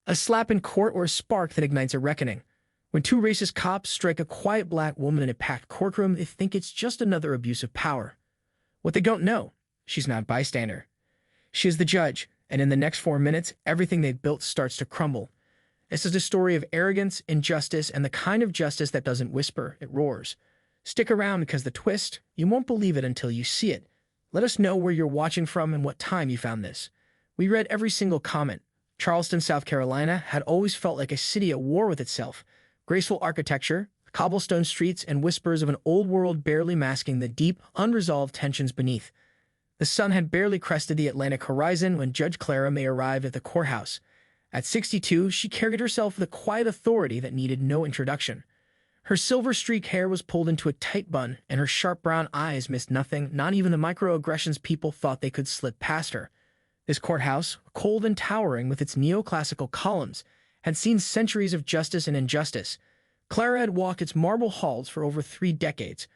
A slap in court or a spark that ignites a reckoning. When two racist cops strike a quiet black woman in a packed courtroom, they think it's just another abuse of power. What they don't know, she's not a bystander. She is the judge, and in the next 4 minutes, everything they've built starts to crumble. This is a story of arrogance, injustice, and the kind of justice that doesn't whisper, it roars. Stick around because the twist, you won't believe it until you see it. Let us know where you're watching from and what time you found this. We read every single comment. Charleston, South Carolina had always felt like a city at war with itself. Graceful architecture, cobblestone streets, and whispers of an old world barely masking the deep, unresolved tensions beneath. The sun had barely crested the Atlantic horizon when Judge Clara May arrived at the courthouse. At 62, she carried herself with a quiet authority that needed no introduction. Her silver-streaked hair was pulled into a tight bun, and her sharp brown eyes missed nothing, not even the microaggressions people thought they could slip past her. This courthouse, cold and towering with its neoclassical columns, had seen centuries of justice and injustice. Clara had walked its marble halls for over 3 decades.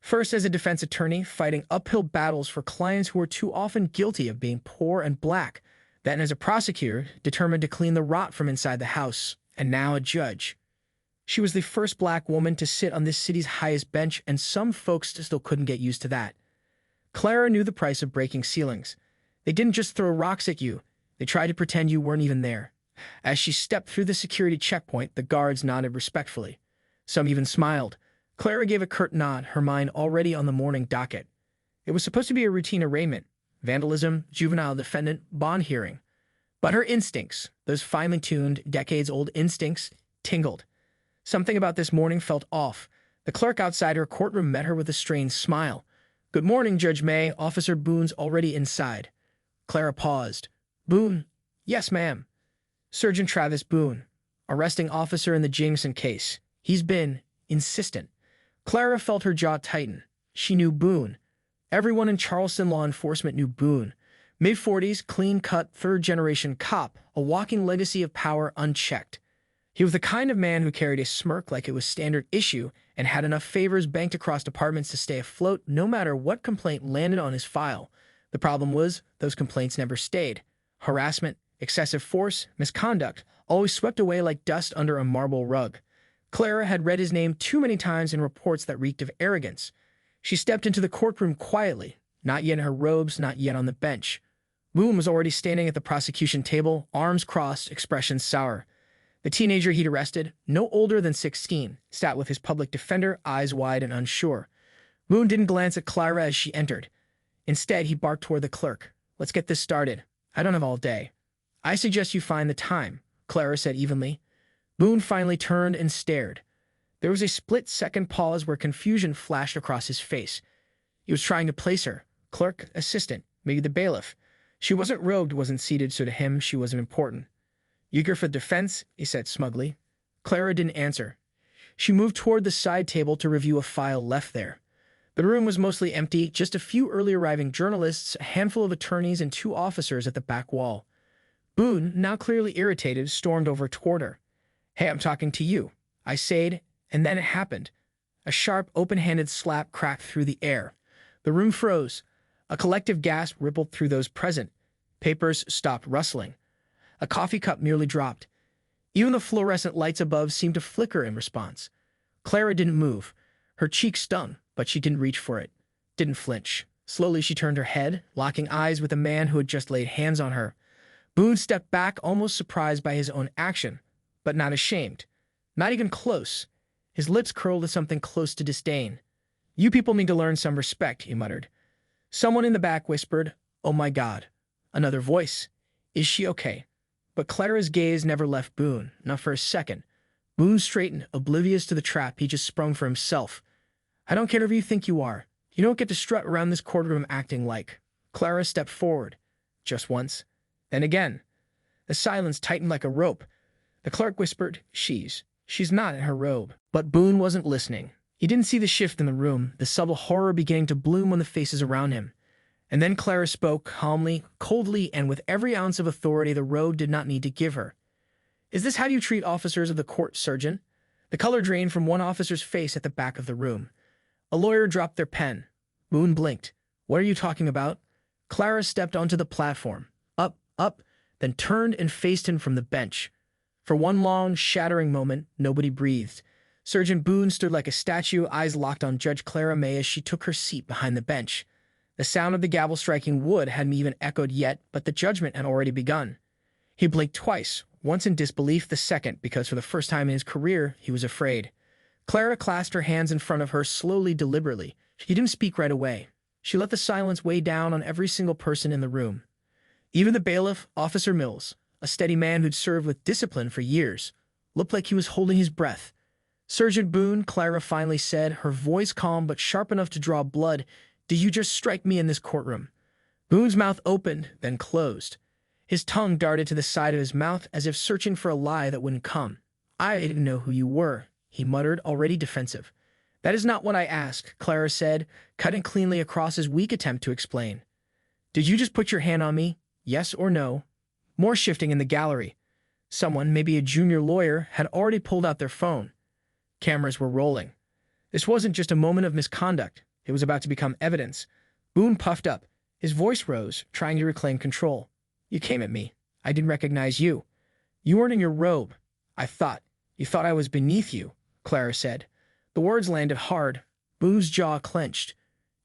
First as a defense attorney, fighting uphill battles for clients who were too often guilty of being poor and black. Then as a prosecutor, determined to clean the rot from inside the house. And now a judge. She was the first black woman to sit on this city's highest bench, and some folks still couldn't get used to that. Clara knew the price of breaking ceilings. They didn't just throw rocks at you. They tried to pretend you weren't even there. As she stepped through the security checkpoint, the guards nodded respectfully. Some even smiled. Clara gave a curt nod, her mind already on the morning docket. It was supposed to be a routine arraignment. Vandalism, juvenile defendant, bond hearing. But her instincts, those finely tuned, decades-old instincts, tingled. Something about this morning felt off. The clerk outside her courtroom met her with a strained smile. "Good morning, Judge May. Officer Boone's already inside." Clara paused. "Boone?" "Yes, ma'am." "Sergeant Travis Boone, arresting officer in the Jameson case. He's been insistent." Clara felt her jaw tighten. She knew Boone. Everyone in Charleston law enforcement knew Boone. Mid-40s, clean-cut, third-generation cop, a walking legacy of power unchecked. He was the kind of man who carried a smirk like it was standard issue and had enough favors banked across departments to stay afloat no matter what complaint landed on his file. The problem was, those complaints never stayed. Harassment, excessive force, misconduct, always swept away like dust under a marble rug. Clara had read his name too many times in reports that reeked of arrogance. She stepped into the courtroom quietly, not yet in her robes, not yet on the bench. Boone was already standing at the prosecution table, arms crossed, expression sour. The teenager he'd arrested, no older than 16, sat with his public defender, eyes wide and unsure. Boone didn't glance at Clara as she entered. Instead, he barked toward the clerk. "Let's get this started. I don't have all day." "I suggest you find the time," Clara said evenly. Boone finally turned and stared. There was a split-second pause where confusion flashed across his face. He was trying to place her. Clerk, assistant, maybe the bailiff. She wasn't robed, wasn't seated, so to him she wasn't important. "Eager for defense?" he said smugly. Clara didn't answer. She moved toward the side table to review a file left there. The room was mostly empty, just a few early arriving journalists, a handful of attorneys, and 2 officers at the back wall. Boone, now clearly irritated, stormed over toward her. "Hey, I'm talking to you," I said, and then it happened. A sharp, open-handed slap cracked through the air. The room froze. A collective gasp rippled through those present. Papers stopped rustling. A coffee cup nearly dropped. Even the fluorescent lights above seemed to flicker in response. Clara didn't move. Her cheek stung, but she didn't reach for it. Didn't flinch. Slowly she turned her head, locking eyes with a man who had just laid hands on her. Boone stepped back, almost surprised by his own action, but not ashamed. Not even close. His lips curled with something close to disdain. "You people need to learn some respect," he muttered. Someone in the back whispered, "Oh my God." Another voice, "Is she okay?" But Clara's gaze never left Boone, not for a second. Boone straightened, oblivious to the trap he just sprung for himself. "I don't care who you think you are. You don't get to strut around this courtroom acting like." Clara stepped forward. Just once. Then again. The silence tightened like a rope. The clerk whispered, She's not in her robe." But Boone wasn't listening. He didn't see the shift in the room, the subtle horror beginning to bloom on the faces around him. And then Clara spoke, calmly, coldly, and with every ounce of authority the road did not need to give her. "Is this how you treat officers of the court, Surgeon?" The color drained from one officer's face at the back of the room. A lawyer dropped their pen. Boone blinked. "What are you talking about?" Clara stepped onto the platform, up, then turned and faced him from the bench. For one long, shattering moment, nobody breathed. Sergeant Boone stood like a statue, eyes locked on Judge Clara May as she took her seat behind the bench. The sound of the gavel striking wood hadn't even echoed yet, but the judgment had already begun. He blinked twice, once in disbelief, the second because for the first time in his career he was afraid. Clara clasped her hands in front of her slowly, deliberately. She didn't speak right away. She let the silence weigh down on every single person in the room. Even the bailiff, Officer Mills, a steady man who'd served with discipline for years, looked like he was holding his breath. "Sergeant Boone," Clara finally said, her voice calm but sharp enough to draw blood, "did you just strike me in this courtroom?" Boone's mouth opened, then closed. His tongue darted to the side of his mouth as if searching for a lie that wouldn't come. "I didn't know who you were," he muttered, already defensive. "That is not what I asked," Clara said, cutting cleanly across his weak attempt to explain. "Did you just put your hand on me? Yes or no?" More shifting in the gallery. Someone, maybe a junior lawyer, had already pulled out their phone. Cameras were rolling. This wasn't just a moment of misconduct. It was about to become evidence. Boone puffed up. His voice rose, trying to reclaim control. "You came at me. I didn't recognize you. You weren't in your robe. You thought I was beneath you," Clara said. The words landed hard. Boone's jaw clenched.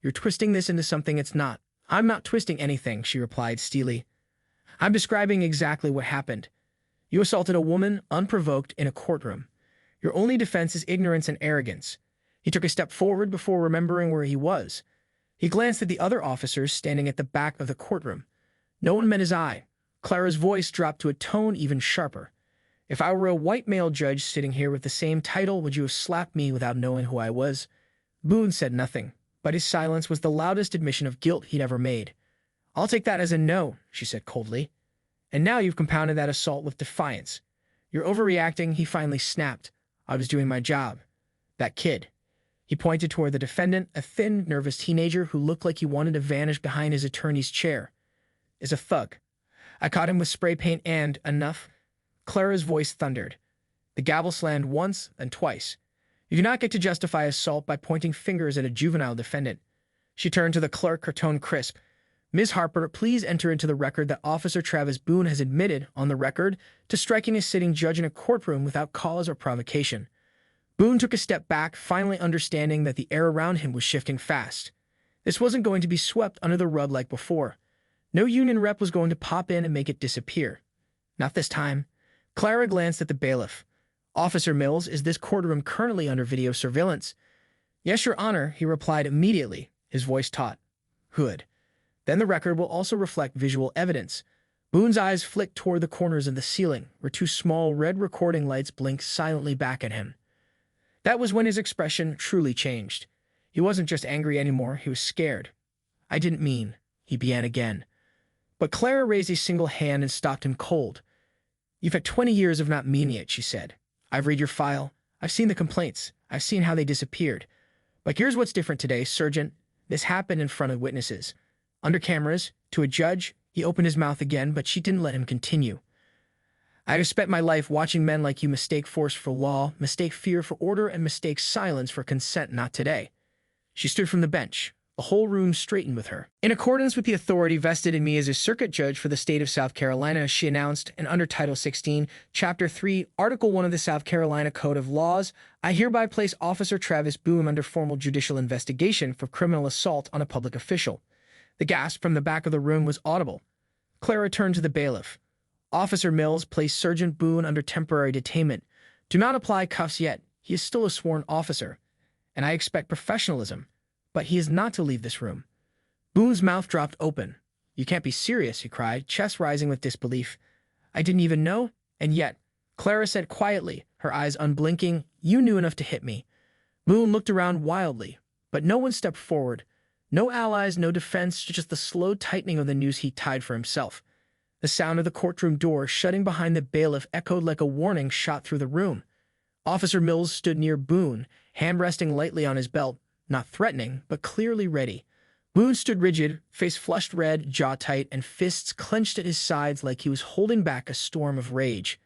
"You're twisting this into something it's not." "I'm not twisting anything," she replied steely. "I'm describing exactly what happened. You assaulted a woman, unprovoked, in a courtroom. Your only defense is ignorance and arrogance." He took a step forward before remembering where he was. He glanced at the other officers standing at the back of the courtroom. No one met his eye. Clara's voice dropped to a tone even sharper. "If I were a white male judge sitting here with the same title, would you have slapped me without knowing who I was?" Boone said nothing, but his silence was the loudest admission of guilt he'd ever made. "I'll take that as a no," she said coldly. "And now you've compounded that assault with defiance. You're overreacting," he finally snapped. "I was doing my job. That kid." He pointed toward the defendant, a thin, nervous teenager who looked like he wanted to vanish behind his attorney's chair. "Is a thug. I caught him with spray paint and enough." Clara's voice thundered. The gavel slammed once, then twice. "You do not get to justify assault by pointing fingers at a juvenile defendant." She turned to the clerk, her tone crisp. "Ms. Harper, please enter into the record that Officer Travis Boone has admitted, on the record, to striking a sitting judge in a courtroom without cause or provocation." Boone took a step back, finally understanding that the air around him was shifting fast. This wasn't going to be swept under the rug like before. No union rep was going to pop in and make it disappear. Not this time. Clara glanced at the bailiff. "Officer Mills, is this courtroom currently under video surveillance?" "Yes, Your Honor," he replied immediately, his voice taut. "Good. Then the record will also reflect visual evidence." Boone's eyes flicked toward the corners of the ceiling, where two small red recording lights blinked silently back at him. That was when his expression truly changed. He wasn't just angry anymore, he was scared. "I didn't mean," he began again. But Clara raised a single hand and stopped him cold. "You've had 20 years of not meaning it," she said. "I've read your file. I've seen the complaints. I've seen how they disappeared. But here's what's different today, Sergeant. This happened in front of witnesses. Under cameras, to a judge." He opened his mouth again, but she didn't let him continue. "I have spent my life watching men like you mistake force for law, mistake fear for order, and mistake silence for consent. Not today." She stood from the bench. The whole room straightened with her. "In accordance with the authority vested in me as a circuit judge for the state of South Carolina," she announced, and under Title 16, Chapter 3, Article 1 of the South Carolina Code of Laws, "I hereby place Officer Travis Boone under formal judicial investigation for criminal assault on a public official." The gasp from the back of the room was audible. Clara turned to the bailiff. "Officer Mills, place Sergeant Boone under temporary detainment. Do not apply cuffs yet. He is still a sworn officer, and I expect professionalism. But he is not to leave this room." Boone's mouth dropped open. "You can't be serious," he cried, chest rising with disbelief. "I didn't even know? And yet," Clara said quietly, her eyes unblinking, "you knew enough to hit me." Boone looked around wildly, but no one stepped forward. No allies, no defense, just the slow tightening of the noose he tied for himself. The sound of the courtroom door shutting behind the bailiff echoed like a warning shot through the room. Officer Mills stood near Boone, hand resting lightly on his belt, not threatening, but clearly ready. Boone stood rigid, face flushed red, jaw tight, and fists clenched at his sides like he was holding back a storm of rage.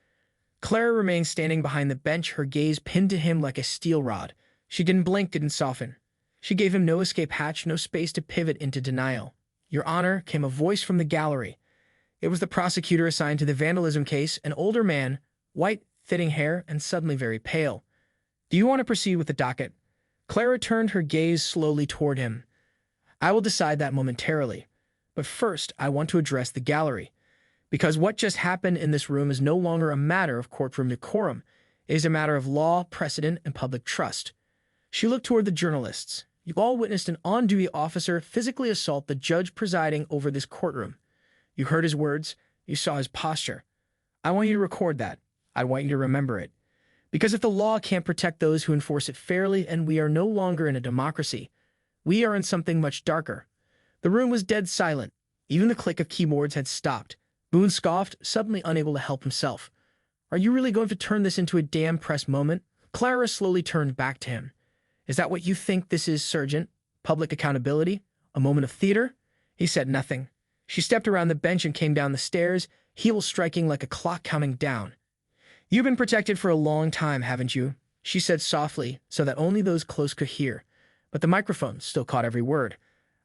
Clara remained standing behind the bench, her gaze pinned to him like a steel rod. She didn't blink, didn't soften. She gave him no escape hatch, no space to pivot into denial. "Your Honor," came a voice from the gallery. It was the prosecutor assigned to the vandalism case, an older man, white, thinning hair, and suddenly very pale. Do you want to proceed with the docket? Clara turned her gaze slowly toward him. I will decide that momentarily. But first, I want to address the gallery. Because what just happened in this room is no longer a matter of courtroom decorum. It is a matter of law, precedent, and public trust. She looked toward the journalists. You all witnessed an on-duty officer physically assault the judge presiding over this courtroom. You heard his words. You saw his posture. I want you to record that. I want you to remember it. Because if the law can't protect those who enforce it fairly, and we are no longer in a democracy, we are in something much darker. The room was dead silent. Even the click of keyboards had stopped. Boone scoffed, suddenly unable to help himself. Are you really going to turn this into a damn press moment? Clara slowly turned back to him. Is that what you think this is, Sergeant? Public accountability? A moment of theater? He said nothing. She stepped around the bench and came down the stairs, heels striking like a clock counting down. You've been protected for a long time, haven't you? She said softly, so that only those close could hear. But the microphone still caught every word.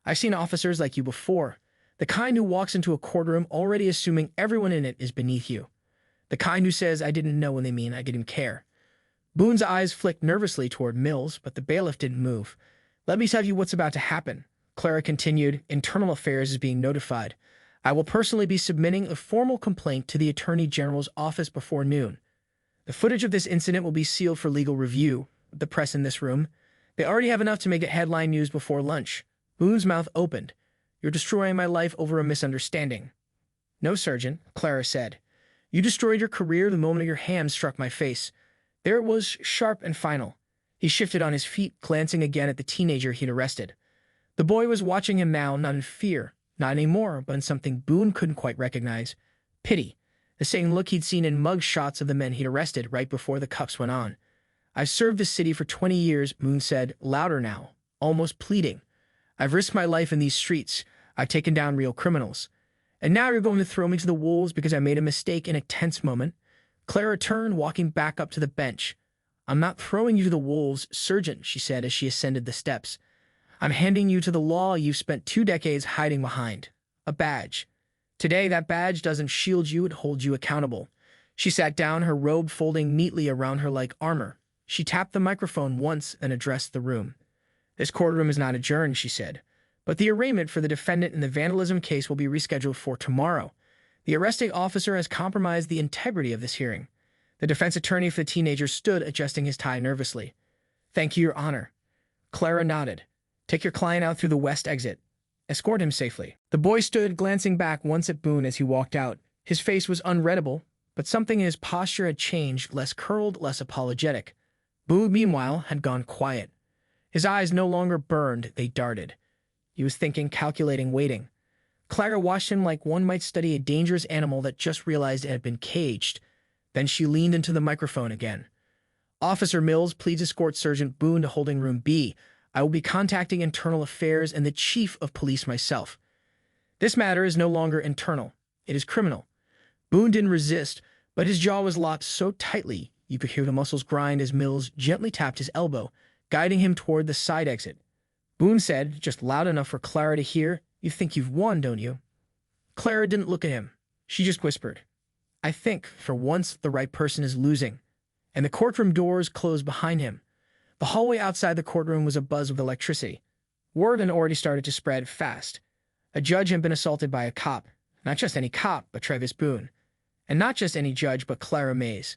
I've seen officers like you before. The kind who walks into a courtroom already assuming everyone in it is beneath you. The kind who says, I didn't know when they mean I didn't care. Boone's eyes flicked nervously toward Mills, but the bailiff didn't move. Let me tell you what's about to happen. Clara continued. Internal Affairs is being notified. I will personally be submitting a formal complaint to the Attorney General's office before noon. The footage of this incident will be sealed for legal review. The press in this room. They already have enough to make it headline news before lunch. Boone's mouth opened. You're destroying my life over a misunderstanding. No, Sergeant, Clara said. You destroyed your career the moment your hand struck my face. There it was, sharp and final. He shifted on his feet, glancing again at the teenager he'd arrested. The boy was watching him now, not in fear, not anymore, but in something Boone couldn't quite recognize. Pity. The same look he'd seen in mug shots of the men he'd arrested right before the cuffs went on. I've served this city for 20 years, Boone said, louder now, almost pleading. I've risked my life in these streets. I've taken down real criminals. And now you're going to throw me to the wolves because I made a mistake in a tense moment? Clara turned, walking back up to the bench. I'm not throwing you to the wolves, Sergeant, she said as she ascended the steps. I'm handing you to the law you've spent 2 decades hiding behind. A badge. Today, that badge doesn't shield you, it holds you accountable. She sat down, her robe folding neatly around her like armor. She tapped the microphone once and addressed the room. This courtroom is not adjourned, she said, but the arraignment for the defendant in the vandalism case will be rescheduled for tomorrow. The arresting officer has compromised the integrity of this hearing. The defense attorney for the teenager stood, adjusting his tie nervously. Thank you, Your Honor. Clara nodded. Take your client out through the west exit. Escort him safely. The boy stood, glancing back once at Boone as he walked out. His face was unreadable, but something in his posture had changed, less curled, less apologetic. Boone, meanwhile, had gone quiet. His eyes no longer burned, they darted. He was thinking, calculating, waiting. Clara watched him like one might study a dangerous animal that just realized it had been caged. Then she leaned into the microphone again. Officer Mills, please escort Sergeant Boone to holding room B. I will be contacting Internal Affairs and the Chief of Police myself. This matter is no longer internal. It is criminal. Boone didn't resist, but his jaw was locked so tightly you could hear the muscles grind as Mills gently tapped his elbow, guiding him toward the side exit. Boone said, just loud enough for Clara to hear, You think you've won, don't you? Clara didn't look at him. She just whispered, I think, for once, the right person is losing. And the courtroom doors closed behind him. The hallway outside the courtroom was abuzz with electricity. Word had already started to spread fast. A judge had been assaulted by a cop. Not just any cop, but Travis Boone. And not just any judge, but Clara Mays.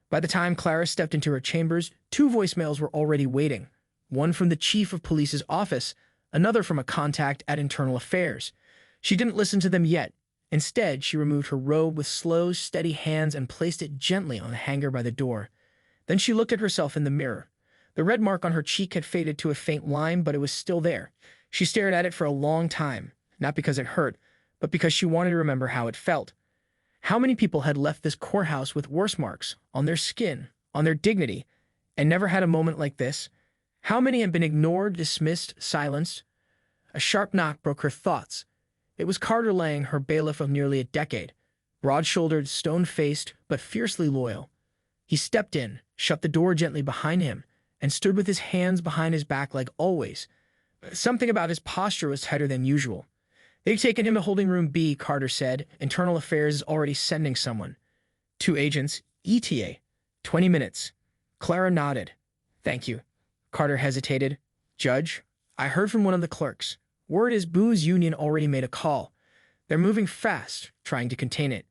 By the time Clara stepped into her chambers, 2 voicemails were already waiting. One from the Chief of Police's office, another from a contact at Internal Affairs. She didn't listen to them yet. Instead, she removed her robe with slow, steady hands and placed it gently on the hanger by the door. Then she looked at herself in the mirror. The red mark on her cheek had faded to a faint line, but it was still there. She stared at it for a long time, not because it hurt, but because she wanted to remember how it felt. How many people had left this courthouse with worse marks on their skin, on their dignity, and never had a moment like this? How many had been ignored, dismissed, silenced? A sharp knock broke her thoughts. It was Carter Lang, her bailiff of nearly a decade, broad-shouldered, stone-faced, but fiercely loyal. He stepped in, shut the door gently behind him, and stood with his hands behind his back like always. Something about his posture was tighter than usual. They've taken him to holding room B, Carter said. Internal Affairs is already sending someone. 2 agents, ETA, 20 minutes. Clara nodded. Thank you. Carter hesitated. Judge, I heard from one of the clerks. Word is Boo's union already made a call. They're moving fast, trying to contain it.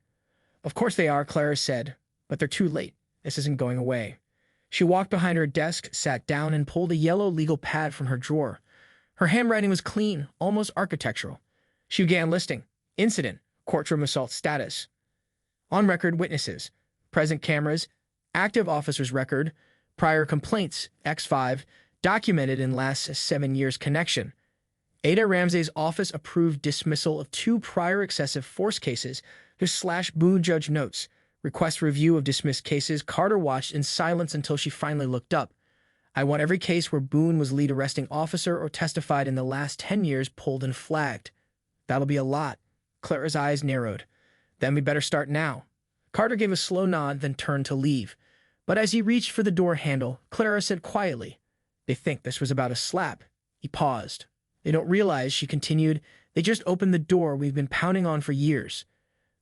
Of course they are, Clara said, but they're too late. This isn't going away. She walked behind her desk, sat down, and pulled a yellow legal pad from her drawer. Her handwriting was clean, almost architectural. She began listing. Incident, courtroom assault status. On record witnesses, present cameras, active officer's record, prior complaints, X5, documented in last 7 years connection. Ada Ramsey's office approved dismissal of 2 prior excessive force cases. /Boo judge notes. Request review of dismissed cases. Carter watched in silence until she finally looked up. I want every case where Boone was lead arresting officer or testified in the last 10 years pulled and flagged. That'll be a lot. Clara's eyes narrowed. Then we better start now. Carter gave a slow nod, then turned to leave. But as he reached for the door handle, Clara said quietly, They think this was about a slap. He paused. They don't realize, she continued, they just opened the door we've been pounding on for years.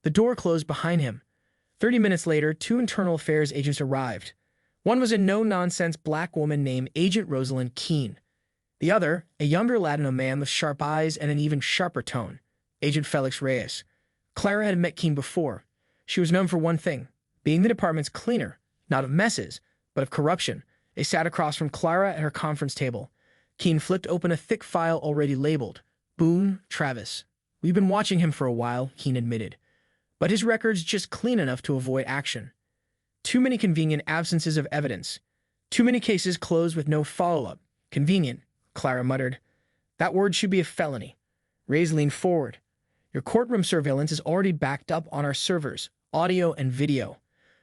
The door closed behind him. 30 minutes later, 2 internal affairs agents arrived. One was a no-nonsense black woman named Agent Rosalind Keene. The other, a younger Latino man with sharp eyes and an even sharper tone, Agent Felix Reyes. Clara had met Keene before. She was known for one thing, being the department's cleaner, not of messes, but of corruption. They sat across from Clara at her conference table. Keene flicked open a thick file already labeled, Boone Travis. We've been watching him for a while, Keene admitted. But his record's just clean enough to avoid action. Too many convenient absences of evidence. Too many cases closed with no follow-up. Convenient, Clara muttered. That word should be a felony. Reyes leaned forward. Your courtroom surveillance is already backed up on our servers, audio and video.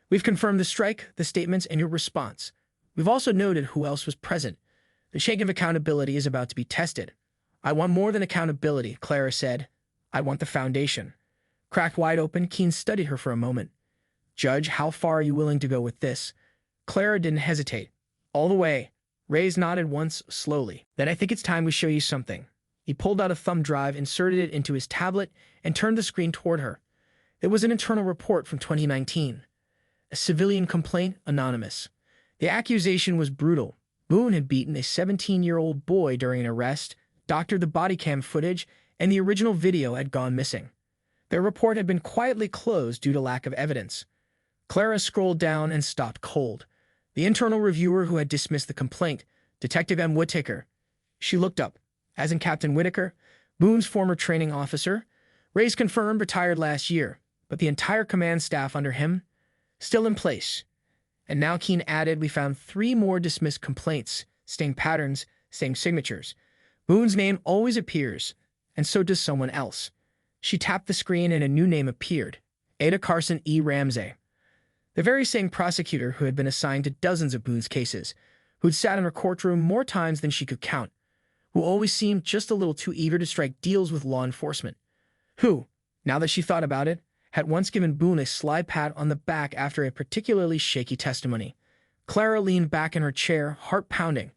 We've confirmed the strike, the statements, and your response. We've also noted who else was present. The chain of accountability is about to be tested. I want more than accountability, Clara said. I want the foundation. Cracked wide open, Keene studied her for a moment. Judge, how far are you willing to go with this? Clara didn't hesitate. All the way. Reyes nodded once, slowly. Then I think it's time we show you something. He pulled out a thumb drive, inserted it into his tablet, and turned the screen toward her. It was an internal report from 2019. A civilian complaint, anonymous. The accusation was brutal. Boone had beaten a 17-year-old boy during an arrest, doctored the body cam footage, and the original video had gone missing. Their report had been quietly closed due to lack of evidence. Clara scrolled down and stopped cold. The internal reviewer who had dismissed the complaint, Detective M. Whittaker. She looked up. As in Captain Whittaker, Boone's former training officer, Reyes confirmed retired last year, but the entire command staff under him, still in place. And now Keene added, we found 3 more dismissed complaints, same patterns, same signatures. Boone's name always appears, and so does someone else. She tapped the screen and a new name appeared, Ada Carson E. Ramsey. The very same prosecutor who had been assigned to dozens of Boone's cases, who'd sat in her courtroom more times than she could count, who always seemed just a little too eager to strike deals with law enforcement, who, now that she thought about it, had once given Boone a sly pat on the back after a particularly shaky testimony. Clara leaned back in her chair, heart pounding.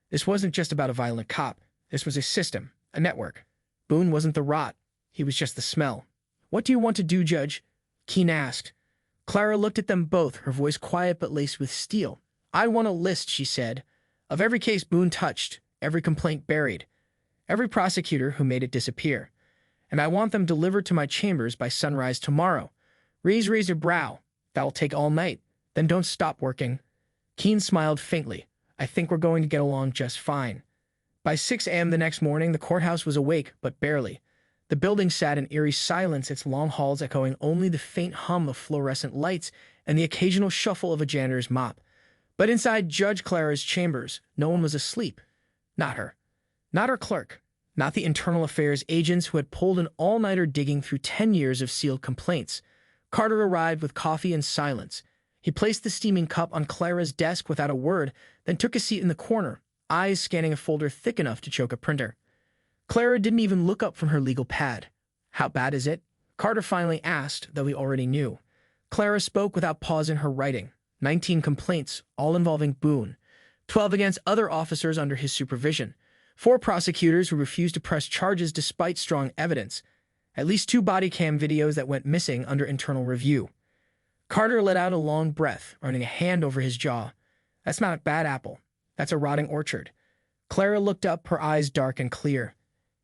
This wasn't just about a violent cop. This was a system, a network. Boone wasn't the rot. He was just the smell. What do you want to do, Judge? Keene asked. Clara looked at them both, her voice quiet but laced with steel. I want a list, she said, of every case Boone touched, every complaint buried, every prosecutor who made it disappear. And I want them delivered to my chambers by sunrise tomorrow. Raise your brow. That'll take all night. Then don't stop working. Keene smiled faintly. I think we're going to get along just fine. By 6 a.m. the next morning, the courthouse was awake, but barely. The building sat in eerie silence, its long halls echoing only the faint hum of fluorescent lights and the occasional shuffle of a janitor's mop. But inside Judge Clara's chambers, no one was asleep. Not her. Not her clerk. Not the internal affairs agents who had pulled an all-nighter digging through 10 years of sealed complaints. Carter arrived with coffee and silence. He placed the steaming cup on Clara's desk without a word, then took a seat in the corner, eyes scanning a folder thick enough to choke a printer. Clara didn't even look up from her legal pad. How bad is it? Carter finally asked, though he already knew. Clara spoke without pause in her writing. 19 complaints, all involving Boone. 12 against other officers under his supervision. 4 prosecutors who refused to press charges despite strong evidence. At least 2 body cam videos that went missing under internal review. Carter let out a long breath, running a hand over his jaw. That's not a bad apple. That's a rotting orchard. Clara looked up, her eyes dark and clear.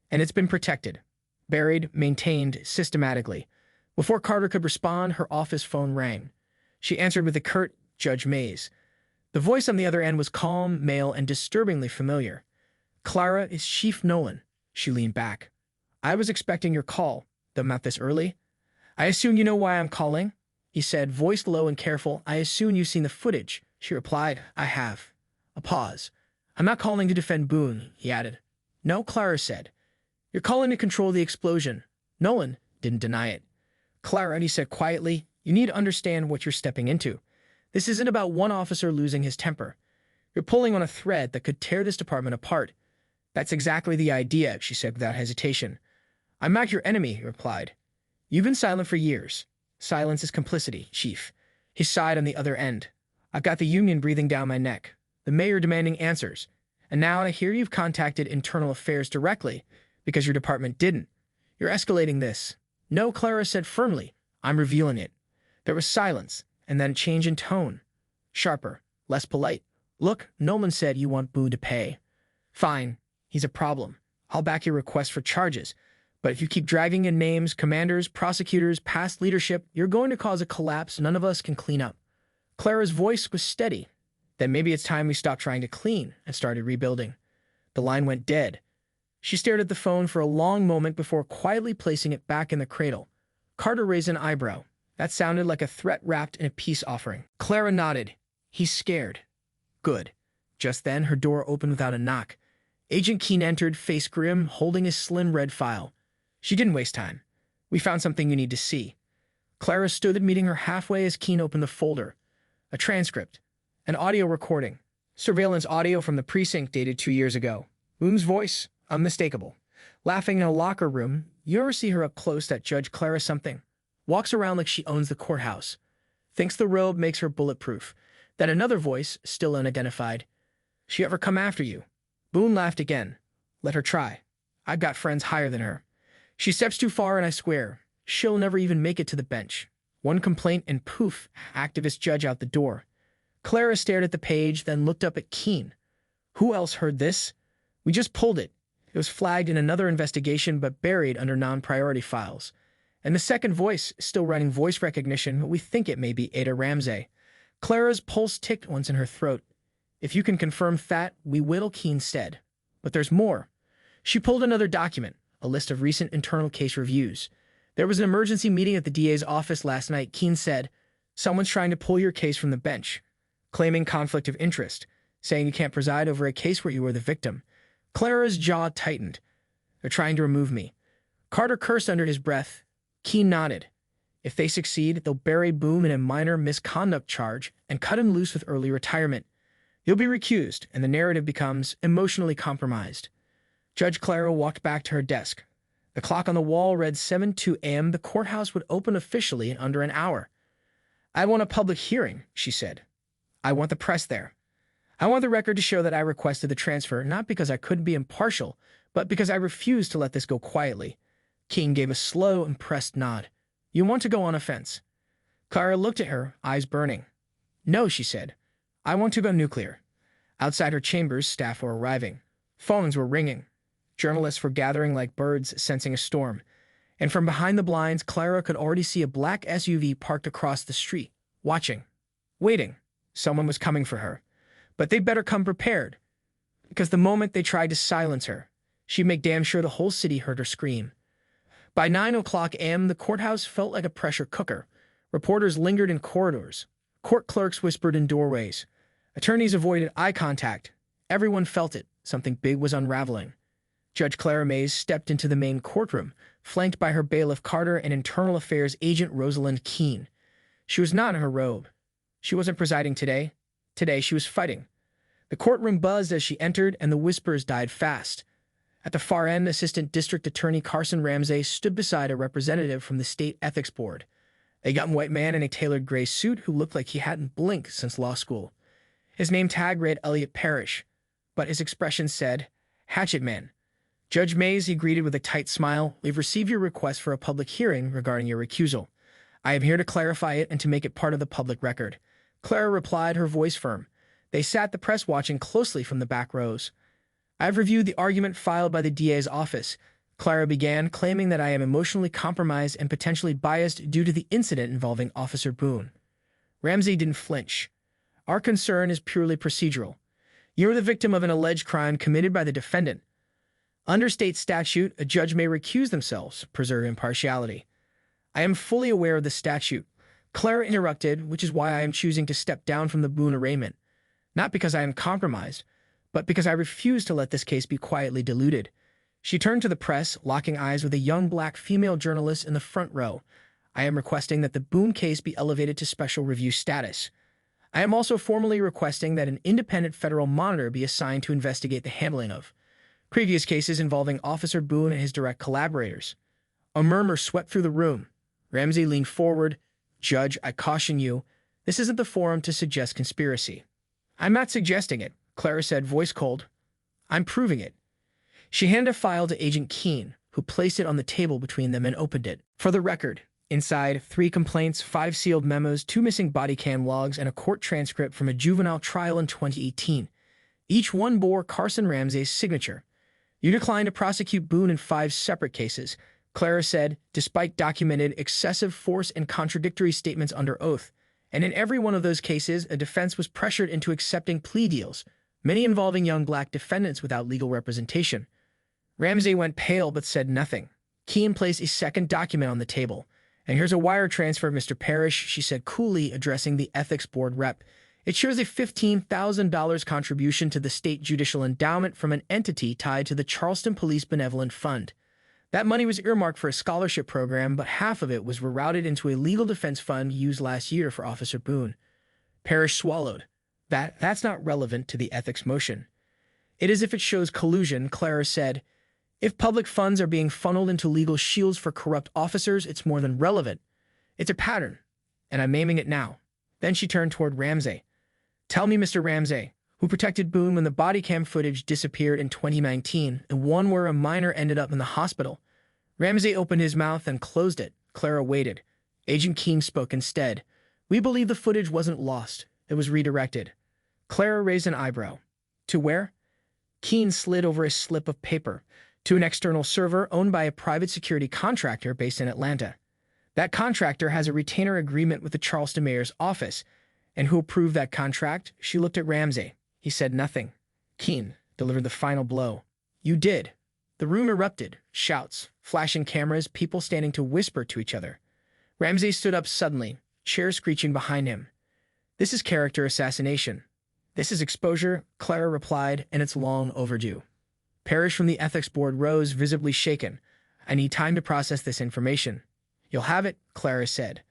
And it's been protected. Buried, maintained, systematically. Before Carter could respond, her office phone rang. She answered with a curt, "Judge Mays." The voice on the other end was calm, male, and disturbingly familiar. "Clara, it's Chief Nolan." She leaned back. "I was expecting your call, though not this early." "I assume you know why I'm calling?" he said, voice low and careful. "I assume you've seen the footage." She replied, "I have." A pause. "I'm not calling to defend Boone," he added. "No," Clara said. "You're calling to control the explosion." Nolan didn't deny it. "Clara," he said quietly, "you need to understand what you're stepping into. This isn't about one officer losing his temper. You're pulling on a thread that could tear this department apart." "That's exactly the idea," she said without hesitation. "I'm not your enemy," he replied. "You've been silent for years. Silence is complicity, Chief." He sighed on the other end. "I've got the union breathing down my neck, the mayor demanding answers, and now I hear you've contacted Internal Affairs directly because your department didn't. You're escalating this." "No," Clara said firmly. "I'm revealing it." There was silence, and then a change in tone. Sharper, less polite. "Look, Nolan said you want Boone to pay." "Fine. He's a problem. I'll back your request for charges. But if you keep dragging in names, commanders, prosecutors, past leadership, you're going to cause a collapse none of us can clean up." Clara's voice was steady. "Then maybe it's time we stopped trying to clean and started rebuilding." The line went dead. She stared at the phone for a long moment before quietly placing it back in the cradle. Carter raised an eyebrow. That sounded like a threat wrapped in a peace offering. Clara nodded. "He's scared." "Good." Just then, her door opened without a knock. Agent Keene entered, face grim, holding his slim red file. She didn't waste time. "We found something you need to see." Clara stood meeting her halfway as Keene opened the folder. A transcript. An audio recording. Surveillance audio from the precinct dated 2 years ago. Boone's voice, unmistakable. Laughing in a locker room. You ever see her up close, that Judge Clara something? Walks around like she owns the courthouse. Thinks the robe makes her bulletproof. That another voice, still unidentified. "She ever come after you?" Boone laughed again. "Let her try. I've got friends higher than her. She steps too far and I swear, she'll never even make it to the bench." One complaint and poof, activist judge out the door. Clara stared at the page, then looked up at Keene. "Who else heard this?" "We just pulled it. It was flagged in another investigation but buried under non-priority files. And the second voice, still running voice recognition, but we think it may be Ada Ramsey." Clara's pulse ticked once in her throat. "If you can confirm that, we will," Keene said. "But there's more." She pulled another document, a list of recent internal case reviews. "There was an emergency meeting at the DA's office last night," Keene said. "Someone's trying to pull your case from the bench, claiming conflict of interest, saying you can't preside over a case where you were the victim." Clara's jaw tightened. "They're trying to remove me." Carter cursed under his breath. Keene nodded. "If they succeed, they'll bury Boone in a minor misconduct charge and cut him loose with early retirement. He'll be recused, and the narrative becomes emotionally compromised." Judge Clara walked back to her desk. The clock on the wall read 7:02 a.m. The courthouse would open officially in under an hour. "I want a public hearing," she said. "I want the press there. I want the record to show that I requested the transfer, not because I couldn't be impartial, but because I refused to let this go quietly." Keene gave a slow, impressed nod. "You want to go on offense?" Clara looked at her, eyes burning. "No," she said. "I want to go nuclear." Outside her chambers, staff were arriving. Phones were ringing. Journalists were gathering like birds sensing a storm. And from behind the blinds, Clara could already see a black SUV parked across the street, watching, waiting. Someone was coming for her. But they'd better come prepared, because the moment they tried to silence her, she'd make damn sure the whole city heard her scream. By 9:00 a.m., the courthouse felt like a pressure cooker. Reporters lingered in corridors. Court clerks whispered in doorways. Attorneys avoided eye contact. Everyone felt it. Something big was unraveling. Judge Clara Mays stepped into the main courtroom, flanked by her bailiff Carter and Internal Affairs agent Rosalind Keene. She was not in her robe. She wasn't presiding today. Today she was fighting. The courtroom buzzed as she entered, and the whispers died fast. At the far end, Assistant District Attorney Carson Ramsey stood beside a representative from the State Ethics Board, a young white man in a tailored gray suit who looked like he hadn't blinked since law school. His name tag read Elliot Parrish, but his expression said, "Hatchet Man." "Judge Mays," he greeted with a tight smile, "we've received your request for a public hearing regarding your recusal. I am here to clarify it and to make it part of the public record. Clara replied, her voice firm. They sat the press watching closely from the back rows. I have reviewed the argument filed by the DA's office. Clara began, claiming that I am emotionally compromised and potentially biased due to the incident involving Officer Boone. Ramsey didn't flinch. Our concern is purely procedural. You are the victim of an alleged crime committed by the defendant. Under state statute, a judge may recuse themselves, preserve impartiality. I am fully aware of the statute. Clara interrupted, which is why I am choosing to step down from the Boone arraignment. Not because I am compromised, but because I refuse to let this case be quietly diluted. She turned to the press, locking eyes with a young black female journalist in the front row. I am requesting that the Boone case be elevated to special review status. I am also formally requesting that an independent federal monitor be assigned to investigate the handling of previous cases involving Officer Boone and his direct collaborators. A murmur swept through the room. Ramsey leaned forward. Judge, I caution you, this isn't the forum to suggest conspiracy. I'm not suggesting it, Clara said, voice cold. I'm proving it. She handed a file to Agent Keene, who placed it on the table between them and opened it. For the record, inside, 3 complaints, 5 sealed memos, 2 missing body cam logs, and a court transcript from a juvenile trial in 2018. Each one bore Carson Ramsey's signature. You declined to prosecute Boone in 5 separate cases, Clara said, despite documented excessive force and contradictory statements under oath. And in every one of those cases, a defense was pressured into accepting plea deals, many involving young black defendants without legal representation. Ramsey went pale but said nothing. Keene placed a second document on the table. And here's a wire transfer, Mr. Parrish, she said coolly, addressing the ethics board rep. It shows a $15,000 contribution to the state judicial endowment from an entity tied to the Charleston Police Benevolent Fund. That money was earmarked for a scholarship program, but half of it was rerouted into a legal defense fund used last year for Officer Boone. Parrish swallowed. That's not relevant to the ethics motion. It is if it shows collusion, Clara said. If public funds are being funneled into legal shields for corrupt officers, it's more than relevant. It's a pattern, and I'm naming it now. Then she turned toward Ramsey. Tell me, Mr. Ramsey, who protected Boone when the body cam footage disappeared in 2019, the one where a minor ended up in the hospital. Ramsey opened his mouth and closed it. Clara waited. Agent Keene spoke instead. We believe the footage wasn't lost. It was redirected. Clara raised an eyebrow. To where? Keene slid over a slip of paper. To an external server owned by a private security contractor based in Atlanta. That contractor has a retainer agreement with the Charleston mayor's office. And who approved that contract? She looked at Ramsey. He said nothing. Keene delivered the final blow. You did. The room erupted. Shouts, flashing cameras, people standing to whisper to each other. Ramsey stood up suddenly, chair screeching behind him. This is character assassination. This is exposure, Clara replied, and it's long overdue. Parrish from the ethics board rose, visibly shaken. I need time to process this information. You'll have it, Clara said.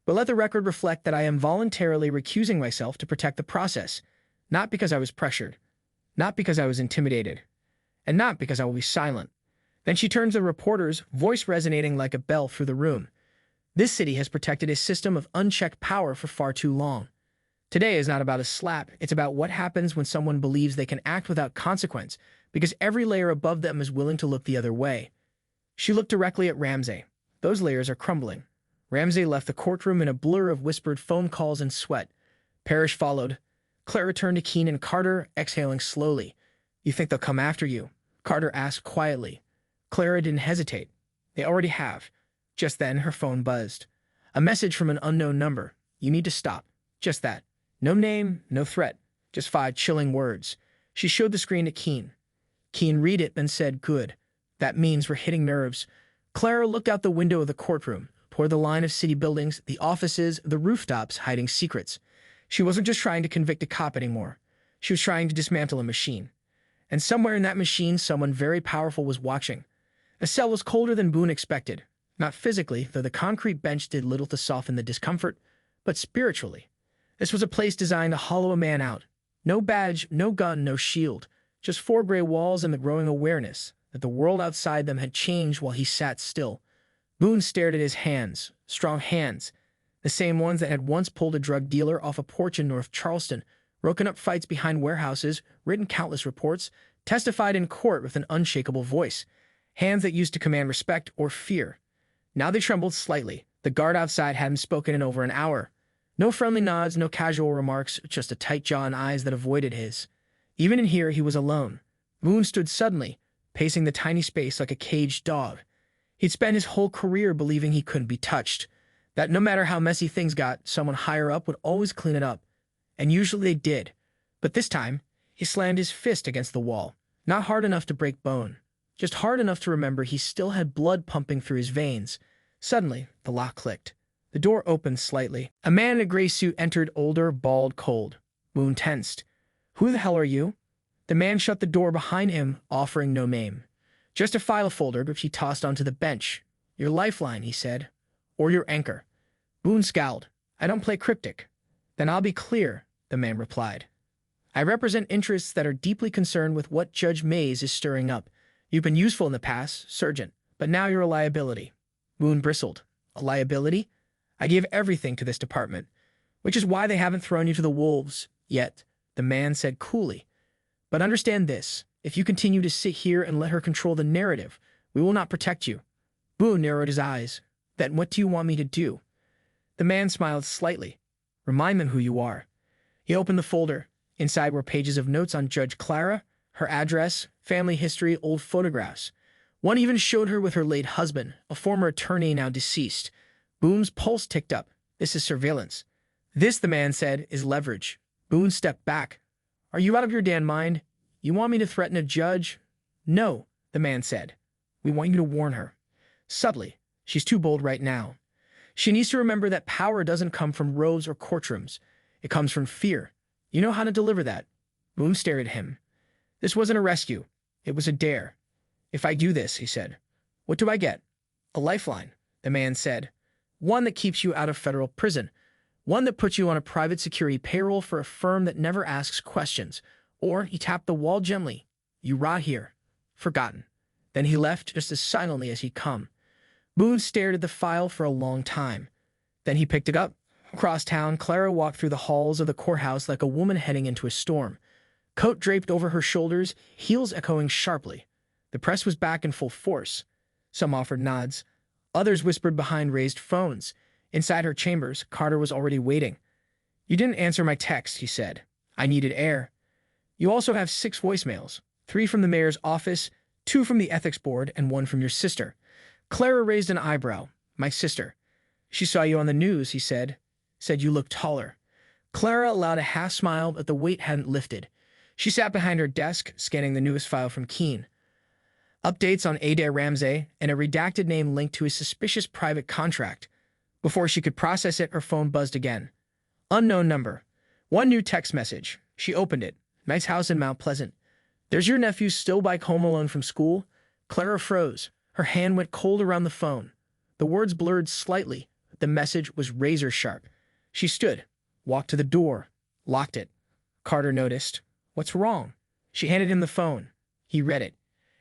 But let the record reflect that I am voluntarily recusing myself to protect the process. Not because I was pressured. Not because I was intimidated. And not because I will be silent. Then she turned to the reporters, voice resonating like a bell through the room. This city has protected a system of unchecked power for far too long. Today is not about a slap. It's about what happens when someone believes they can act without consequence, because every layer above them is willing to look the other way. She looked directly at Ramsey. Those layers are crumbling. Ramsey left the courtroom in a blur of whispered phone calls and sweat. Parrish followed. Clara turned to Keene and Carter, exhaling slowly. You think they'll come after you? Carter asked quietly. Clara didn't hesitate. They already have. Just then, her phone buzzed. A message from an unknown number. You need to stop. Just that. No name, no threat. Just 5 chilling words. She showed the screen to Keene. Keene read it, then said, good. That means we're hitting nerves. Clara looked out the window of the courtroom, toward the line of city buildings, the offices, the rooftops hiding secrets. She wasn't just trying to convict a cop anymore. She was trying to dismantle a machine. And somewhere in that machine, someone very powerful was watching. The cell was colder than Boone expected. Not physically, though the concrete bench did little to soften the discomfort, but spiritually. This was a place designed to hollow a man out. No badge, no gun, no shield. Just 4 gray walls and the growing awareness that the world outside them had changed while he sat still. Boone stared at his hands, strong hands, the same ones that had once pulled a drug dealer off a porch in North Charleston, broken up fights behind warehouses, written countless reports, testified in court with an unshakable voice. Hands that used to command respect or fear. Now they trembled slightly, The guard outside hadn't spoken in over an hour. No friendly nods, no casual remarks, just a tight jaw and eyes that avoided his. Even in here, he was alone. Boone stood suddenly, pacing the tiny space like a caged dog. He'd spent his whole career believing he couldn't be touched, that no matter how messy things got, someone higher up would always clean it up. And usually they did. But this time, he slammed his fist against the wall, not hard enough to break bone, just hard enough to remember he still had blood pumping through his veins. Suddenly, the lock clicked. The door opened slightly. A man in a gray suit entered, older, bald, cold. Boone tensed. "Who the hell are you?" The man shut the door behind him, offering no name. "Just a file folder," which he tossed onto the bench. "Your lifeline," he said. "Or your anchor." Boone scowled. "I don't play cryptic." "Then I'll be clear," the man replied. "I represent interests that are deeply concerned with what Judge Mays is stirring up. You've been useful in the past, Sergeant, but now you're a liability." Boone bristled. "A liability? I give everything to this department, which is why they haven't thrown you to the wolves yet," the man said coolly. "But understand this, if you continue to sit here and let her control the narrative, we will not protect you." Boone narrowed his eyes. "Then what do you want me to do?" The man smiled slightly. "Remind them who you are." He opened the folder. Inside were pages of notes on Judge Clara, her address, family history, old photographs. One even showed her with her late husband, a former attorney now deceased. Boone's pulse ticked up. "This is surveillance." "This," the man said, "is leverage." Boone stepped back. "Are you out of your damn mind? You want me to threaten a judge?" "No," the man said. "We want you to warn her. Subtly. She's too bold right now. She needs to remember that power doesn't come from robes or courtrooms. It comes from fear. You know how to deliver that." Boone stared at him. "This wasn't a rescue. It was a dare." "If I do this," he said, "what do I get?" "A lifeline," the man said. "One that keeps you out of federal prison. One that puts you on a private security payroll for a firm that never asks questions." Or, he tapped the wall gently, "You rot here. Forgotten." Then he left just as silently as he'd come. Boone stared at the file for a long time. Then he picked it up. Across town, Clara walked through the halls of the courthouse like a woman heading into a storm. Coat draped over her shoulders, heels echoing sharply. The press was back in full force. Some offered nods. Others whispered behind raised phones. Inside her chambers, Carter was already waiting. "You didn't answer my text," he said. "I needed air." "You also have 6 voicemails. 3 from the mayor's office, 2 from the ethics board, and 1 from your sister." Clara raised an eyebrow. "My sister." "She saw you on the news," he said. "Said you looked taller." Clara allowed a half smile, but the weight hadn't lifted. She sat behind her desk, scanning the newest file from Keene. Updates on Adair Ramsey and a redacted name linked to his suspicious private contract. Before she could process it, her phone buzzed again. Unknown number. One new text message. She opened it. "Nice house in Mount Pleasant. There's your nephew still bike home alone from school?" Clara froze. Her hand went cold around the phone. The words blurred slightly, but the message was razor sharp. She stood, walked to the door, locked it. Carter noticed. "What's wrong?" She handed him the phone. He read it.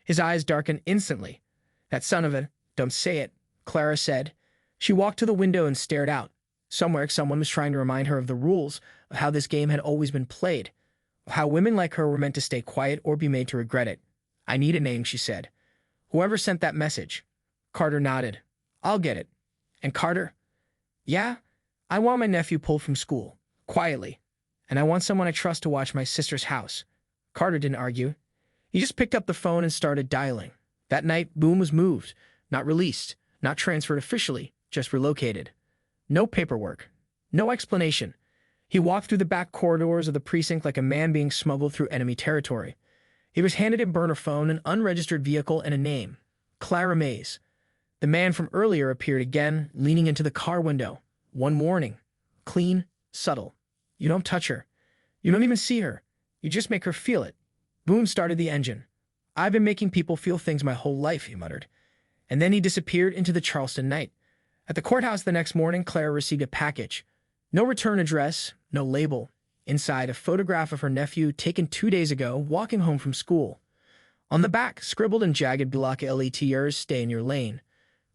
His eyes darkened instantly. "That son of a—" "Don't say it," Clara said. She walked to the window and stared out. Somewhere, someone was trying to remind her of the rules, of how this game had always been played, of how women like her were meant to stay quiet or be made to regret it. "I need a name," she said. "Whoever sent that message." Carter nodded. "I'll get it." "And Carter?" "Yeah? I want my nephew pulled from school. Quietly. And I want someone I trust to watch my sister's house." Carter didn't argue. He just picked up the phone and started dialing. That night, Boone was moved. Not released. Not transferred officially. Just relocated. No paperwork. No explanation. He walked through the back corridors of the precinct like a man being smuggled through enemy territory. He was handed a burner phone, an unregistered vehicle, and a name. Clara Mays. The man from earlier appeared again, leaning into the car window. One warning. Clean, subtle. You don't touch her. You don't even see her. You just make her feel it. Boone started the engine. "I've been making people feel things my whole life," he muttered. And then he disappeared into the Charleston night. At the courthouse the next morning, Clara received a package. No return address, no label. Inside, a photograph of her nephew taken 2 days ago, walking home from school. On the back, scribbled in jagged block letters, "Stay in your lane."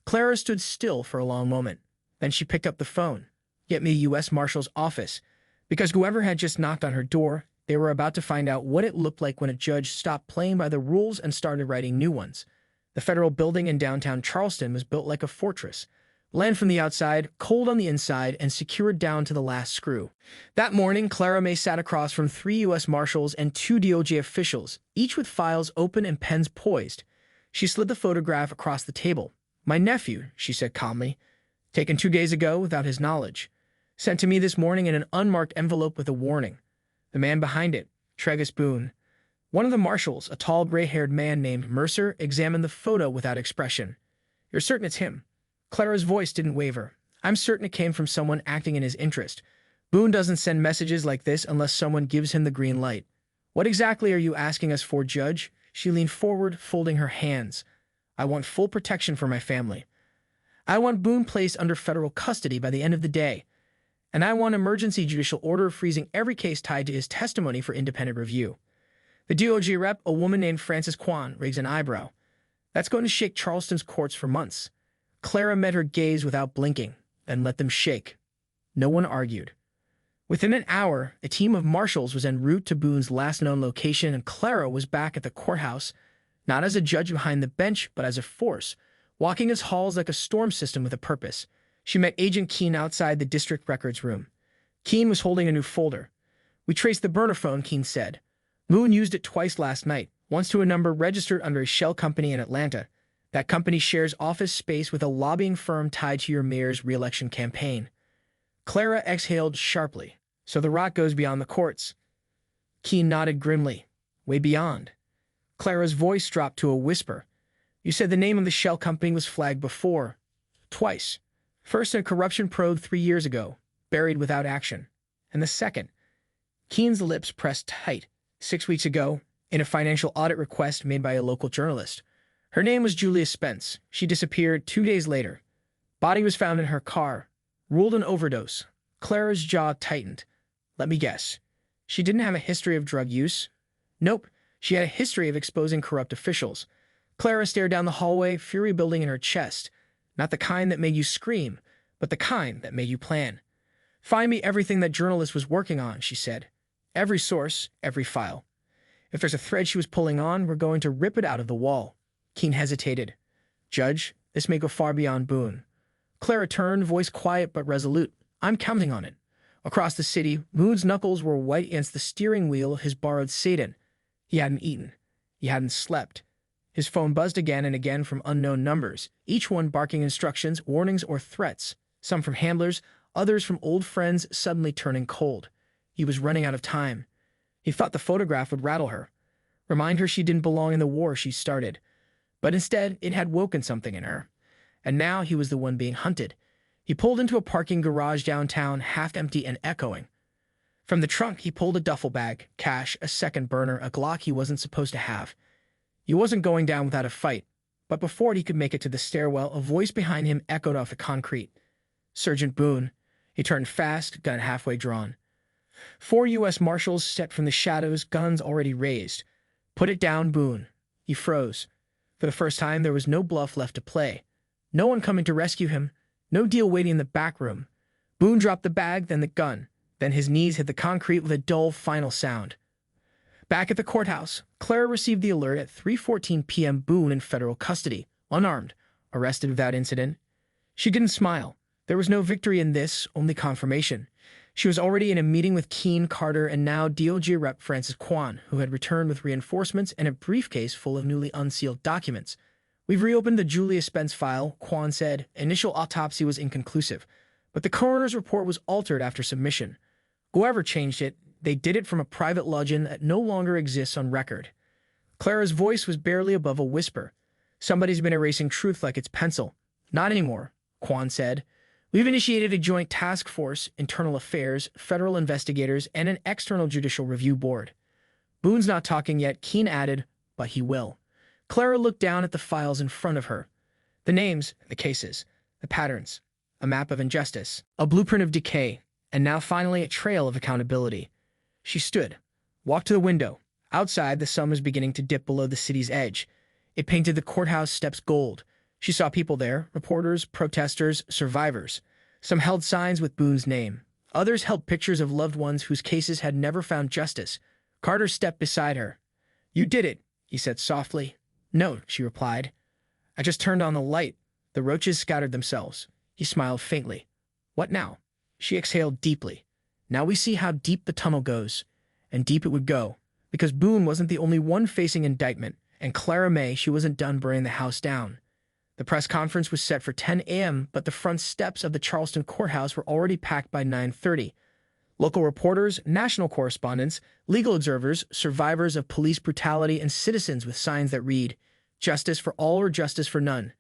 Clara stood still for a long moment. Then she picked up the phone. "Get me U.S. Marshal's office." Because whoever had just knocked on her door, they were about to find out what it looked like when a judge stopped playing by the rules and started writing new ones. The federal building in downtown Charleston was built like a fortress, land from the outside, cold on the inside, and secured down to the last screw. That morning, Clara May sat across from 3 U.S. Marshals and 2 DOJ officials, each with files open and pens poised. She slid the photograph across the table. "My nephew," she said calmly, "taken 2 days ago without his knowledge. Sent to me this morning in an unmarked envelope with a warning. The man behind it, Tregus Boone." One of the marshals, a tall, gray-haired man named Mercer, examined the photo without expression. "You're certain it's him?" Clara's voice didn't waver. "I'm certain it came from someone acting in his interest. Boone doesn't send messages like this unless someone gives him the green light." "What exactly are you asking us for, Judge?" She leaned forward, folding her hands. "I want full protection for my family. I want Boone placed under federal custody by the end of the day. And I want emergency judicial order freezing every case tied to his testimony for independent review." The DOJ rep, a woman named Frances Kwan, raised an eyebrow. "That's going to shake Charleston's courts for months." Clara met her gaze without blinking, then let them shake. No one argued. Within an hour, a team of marshals was en route to Boone's last known location, and Clara was back at the courthouse, not as a judge behind the bench, but as a force, walking its halls like a storm system with a purpose. She met Agent Keene outside the district records room. Keene was holding a new folder. "We traced the burner phone," Keene said. "Boone used it twice last night, once to a number registered under a shell company in Atlanta. That company shares office space with a lobbying firm tied to your mayor's re-election campaign." Clara exhaled sharply. "So the rot goes beyond the courts." Keene nodded grimly. "Way beyond." Clara's voice dropped to a whisper. "You said the name of the shell company was flagged before. Twice. First in a corruption probe 3 years ago, buried without action. And the second." Keene's lips pressed tight. 6 weeks ago, in a financial audit request made by a local journalist. Her name was Julia Spence. She disappeared 2 days later. Body was found in her car. Ruled an overdose. Clara's jaw tightened. "Let me guess. She didn't have a history of drug use?" "Nope. She had a history of exposing corrupt officials." Clara stared down the hallway, fury building in her chest. Not the kind that made you scream, but the kind that made you plan. "Find me everything that journalist was working on," she said. "Every source, every file. If there's a thread she was pulling on, we're going to rip it out of the wall." Keene hesitated. "Judge, this may go far beyond Boone." Clara turned, voice quiet but resolute. "I'm counting on it." Across the city, Boone's knuckles were white against the steering wheel of his borrowed sedan. He hadn't eaten. He hadn't slept. His phone buzzed again and again from unknown numbers, each one barking instructions, warnings, or threats, some from handlers, others from old friends suddenly turning cold. He was running out of time. He thought the photograph would rattle her, remind her she didn't belong in the war she started. But instead, it had woken something in her. And now he was the one being hunted. He pulled into a parking garage downtown, half empty and echoing. From the trunk, he pulled a duffel bag, cash, a second burner, a Glock he wasn't supposed to have. He wasn't going down without a fight, but before he could make it to the stairwell, a voice behind him echoed off the concrete. "Sergeant Boone." He turned fast, gun halfway drawn. 4 U.S. Marshals stepped from the shadows, guns already raised. "Put it down, Boone." He froze. For the first time, there was no bluff left to play. No one coming to rescue him. No deal waiting in the back room. Boone dropped the bag, then the gun. Then his knees hit the concrete with a dull, final sound. Back at the courthouse, Clara received the alert at 3:14 p.m. Boone in federal custody, unarmed, arrested without incident. She didn't smile. There was no victory in this, only confirmation. She was already in a meeting with Keene, Carter, and now DOJ Rep Frances Kwan, who had returned with reinforcements and a briefcase full of newly unsealed documents. "We've reopened the Julia Spence file," Kwan said. "Initial autopsy was inconclusive, but the coroner's report was altered after submission. Whoever changed it, they did it from a private legend that no longer exists on record." Clara's voice was barely above a whisper. "Somebody's been erasing truth like it's pencil." "Not anymore," Kwan said. "We've initiated a joint task force, internal affairs, federal investigators, and an external judicial review board." "Boone's not talking yet," Keene added, "but he will." Clara looked down at the files in front of her. The names, the cases, the patterns, a map of injustice, a blueprint of decay, and now finally a trail of accountability. She stood, walked to the window. Outside, the sun was beginning to dip below the city's edge. It painted the courthouse steps gold. She saw people there, reporters, protesters, survivors. Some held signs with Boone's name. Others held pictures of loved ones whose cases had never found justice. Carter stepped beside her. "You did it," he said softly. "No," she replied. "I just turned on the light. The roaches scattered themselves." He smiled faintly. What now? She exhaled deeply. Now we see how deep the tunnel goes. And deep it would go, because Boone wasn't the only one facing indictment, and Clara May, she wasn't done burning the house down. The press conference was set for 10 a.m., but the front steps of the Charleston courthouse were already packed by 9:30. Local reporters, national correspondents, legal observers, survivors of police brutality, and citizens with signs that read, "Justice for all or justice for none."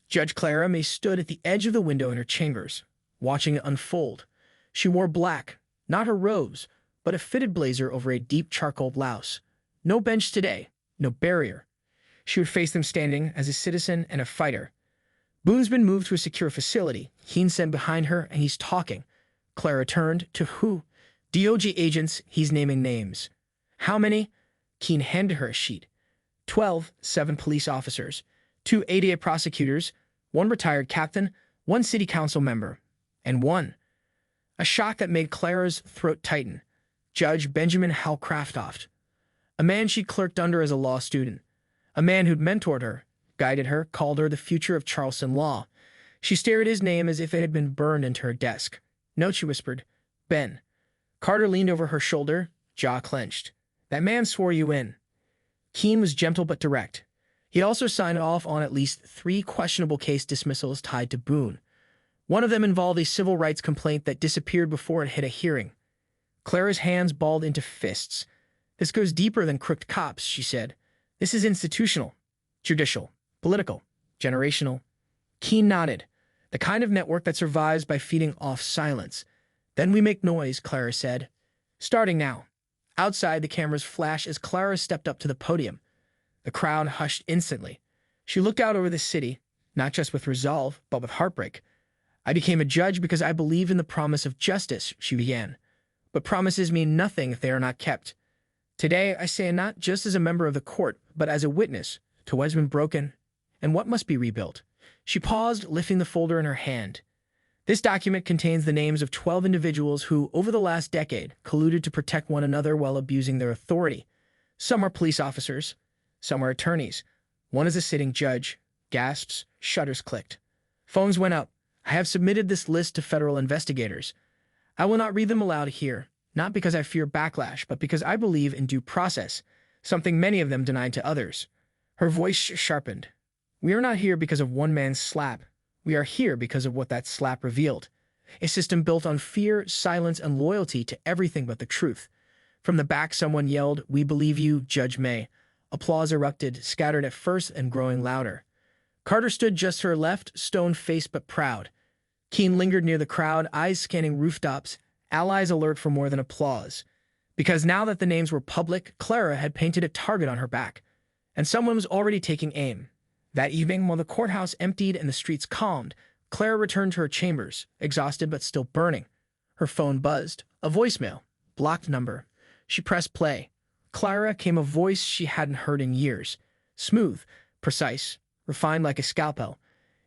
Judge Clara May stood at the edge of the window in her chambers, watching it unfold. She wore black, not her robes, but a fitted blazer over a deep charcoal blouse. No bench today, no barrier. She would face them standing as a citizen and a fighter. Boone's been moved to a secure facility, Keene said behind her, and he's talking. Clara turned. To who? DOJ agents, he's naming names. How many? Keene handed her a sheet. 12, 7 police officers, 2 ADA prosecutors, 1 retired captain, 1 city council member, and 1. A shock that made Clara's throat tighten. Judge Benjamin Hal Craftoft. A man she clerked under as a law student. A man who'd mentored her, guided her, called her the future of Charleston law. She stared at his name as if it had been burned into her desk. "No," she whispered. "Ben." Carter leaned over her shoulder, jaw clenched. "That man swore you in." Keene was gentle but direct. He also signed off on at least 3 questionable case dismissals tied to Boone. One of them involved a civil rights complaint that disappeared before it hit a hearing. Clara's hands balled into fists. "This goes deeper than crooked cops," she said. "This is institutional, judicial, political, generational." Keene nodded. "The kind of network that survives by feeding off silence. Then we make noise," Clara said. "Starting now." Outside, the cameras flashed as Clara stepped up to the podium. The crowd hushed instantly. She looked out over the city, not just with resolve, but with heartbreak. "I became a judge because I believe in the promise of justice," she began. "But promises mean nothing if they are not kept. Today, I say not just as a member of the court, but as a witness to what has been broken and what must be rebuilt." She paused, lifting the folder in her hand. This document contains the names of 12 individuals who, over the last decade, colluded to protect one another while abusing their authority. Some are police officers. Some are attorneys. One is a sitting judge. Gasps, shutters clicked. Phones went up. "I have submitted this list to federal investigators. I will not read them aloud here, not because I fear backlash, but because I believe in due process, something many of them denied to others." Her voice sharpened. "We are not here because of one man's slap. We are here because of what that slap revealed. A system built on fear, silence, and loyalty to everything but the truth." From the back, someone yelled, "We believe you, Judge May." Applause erupted, scattered at first and growing louder. Carter stood just to her left, stone-faced but proud. Keene lingered near the crowd, eyes scanning rooftops, allies alert for more than applause. Because now that the names were public, Clara had painted a target on her back, and someone was already taking aim. That evening, while the courthouse emptied and the streets calmed, Clara returned to her chambers, exhausted but still burning. Her phone buzzed. A voicemail. Blocked number. She pressed play. Clara came a voice she hadn't heard in years. Smooth, precise, refined like a scalpel.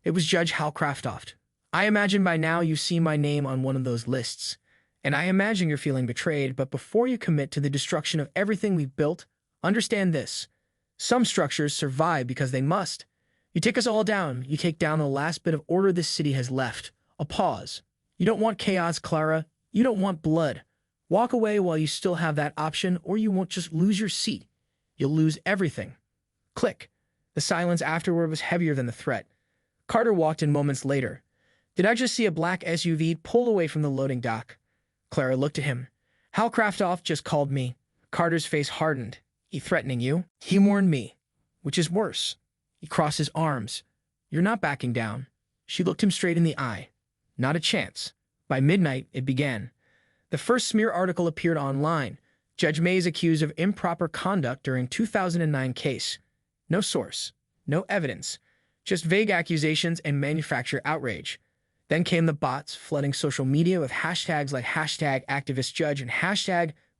It was Judge Hal Craftoft. "I imagine by now you see my name on one of those lists. And I imagine you're feeling betrayed, but before you commit to the destruction of everything we've built, understand this. Some structures survive because they must. You take us all down. You take down the last bit of order this city has left. A pause. You don't want chaos, Clara. You don't want blood. Walk away while you still have that option, or you won't just lose your seat. You'll lose everything." Click. The silence afterward was heavier than the threat. Carter walked in moments later. "Did I just see a black SUV pull away from the loading dock?" Clara looked at him. "Hal Craftoft just called me." Carter's face hardened. "He threatening you?" "He warned me. Which is worse." He crossed his arms. "You're not backing down." She looked him straight in the eye. "Not a chance." By midnight, it began. The first smear article appeared online. Judge May is accused of improper conduct during 2009 case. No source. No evidence. Just vague accusations and manufactured outrage. Then came the bots, flooding social media with hashtags like #ActivistJudge and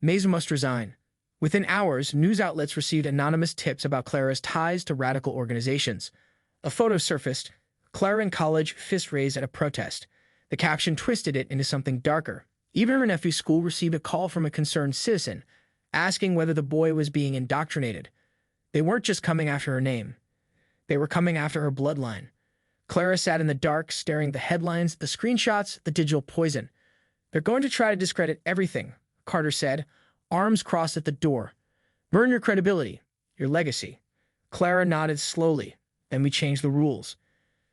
#MaysMustResign. Within hours, news outlets received anonymous tips about Clara's ties to radical organizations. A photo surfaced. Clara in college, fist raised at a protest. The caption twisted it into something darker. Even her nephew's school received a call from a concerned citizen, asking whether the boy was being indoctrinated. They weren't just coming after her name. They were coming after her bloodline. Clara sat in the dark, staring at the headlines, the screenshots, the digital poison. They're going to try to discredit everything, Carter said, arms crossed at the door. Burn your credibility, your legacy. Clara nodded slowly. Then we changed the rules.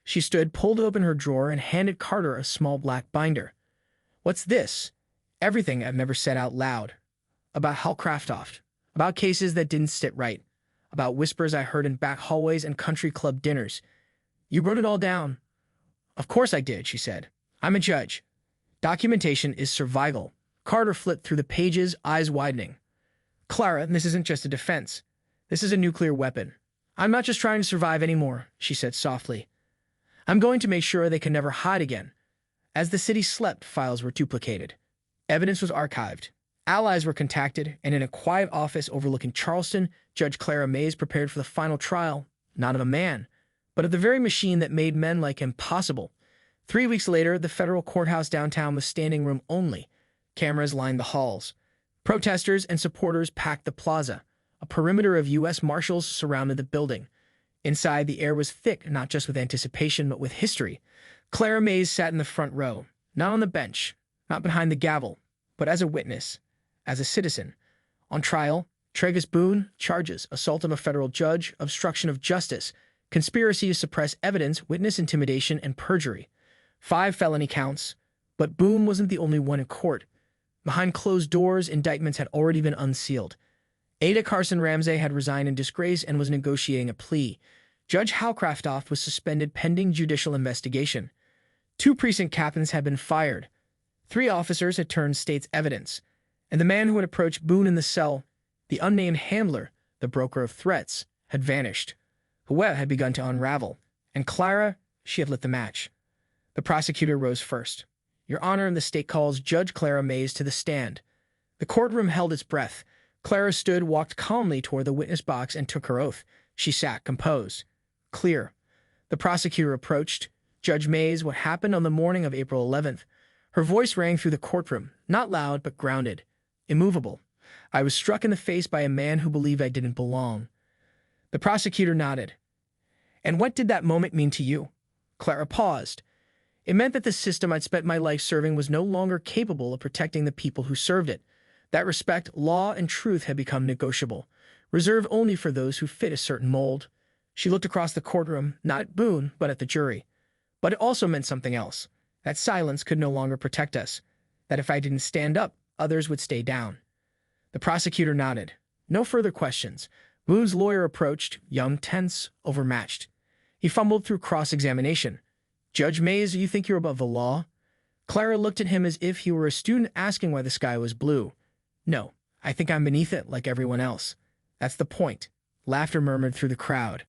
She stood, pulled open her drawer, and handed Carter a small black binder. What's this? Everything I've never said out loud. About Hal Kraftoft. About cases that didn't sit right. About whispers I heard in back hallways and country club dinners. You wrote it all down. Of course I did, she said. I'm a judge. Documentation is survival. Carter flipped through the pages, eyes widening. Clara, this isn't just a defense. This is a nuclear weapon. I'm not just trying to survive anymore, she said softly. I'm going to make sure they can never hide again. As the city slept, files were duplicated. Evidence was archived. Allies were contacted, and in a quiet office overlooking Charleston, Judge Clara Mays prepared for the final trial, not of a man, but of the very machine that made men like him possible. 3 weeks later, the federal courthouse downtown was standing room only. Cameras lined the halls. Protesters and supporters packed the plaza. A perimeter of U.S. Marshals surrounded the building. Inside, the air was thick, not just with anticipation, but with history. Clara Mays sat in the front row, not on the bench, not behind the gavel, but as a witness, as a citizen. On trial, Tragus Boone, charges, assault of a federal judge, obstruction of justice, conspiracy to suppress evidence, witness intimidation, and perjury. 5 felony counts, but Boone wasn't the only one in court. Behind closed doors, indictments had already been unsealed. Ada Carson Ramsey had resigned in disgrace and was negotiating a plea. Judge Hal Kraftoft was suspended pending judicial investigation. 2 precinct captains had been fired. 3 officers had turned state's evidence. And the man who had approached Boone in the cell, the unnamed handler, the broker of threats, had vanished. The web had begun to unravel. And Clara, she had lit the match. The prosecutor rose first. Your Honor, the state calls Judge Clara Mays to the stand. The courtroom held its breath. Clara stood, walked calmly toward the witness box, and took her oath. She sat, composed. Clear. The prosecutor approached. Judge Mays, what happened on the morning of April 11th? Her voice rang through the courtroom, not loud, but grounded. Immovable. I was struck in the face by a man who believed I didn't belong. The prosecutor nodded. And what did that moment mean to you? Clara paused. It meant that the system I'd spent my life serving was no longer capable of protecting the people who served it. That respect, law, and truth had become negotiable, reserved only for those who fit a certain mold. She looked across the courtroom, not at Boone, but at the jury. But it also meant something else. That silence could no longer protect us. That if I didn't stand up, others would stay down. The prosecutor nodded. No further questions. Boone's lawyer approached, young, tense, overmatched. He fumbled through cross-examination. Judge Mays, you think you're above the law? Clara looked at him as if he were a student asking why the sky was blue. No, I think I'm beneath it like everyone else. That's the point. Laughter murmured through the crowd.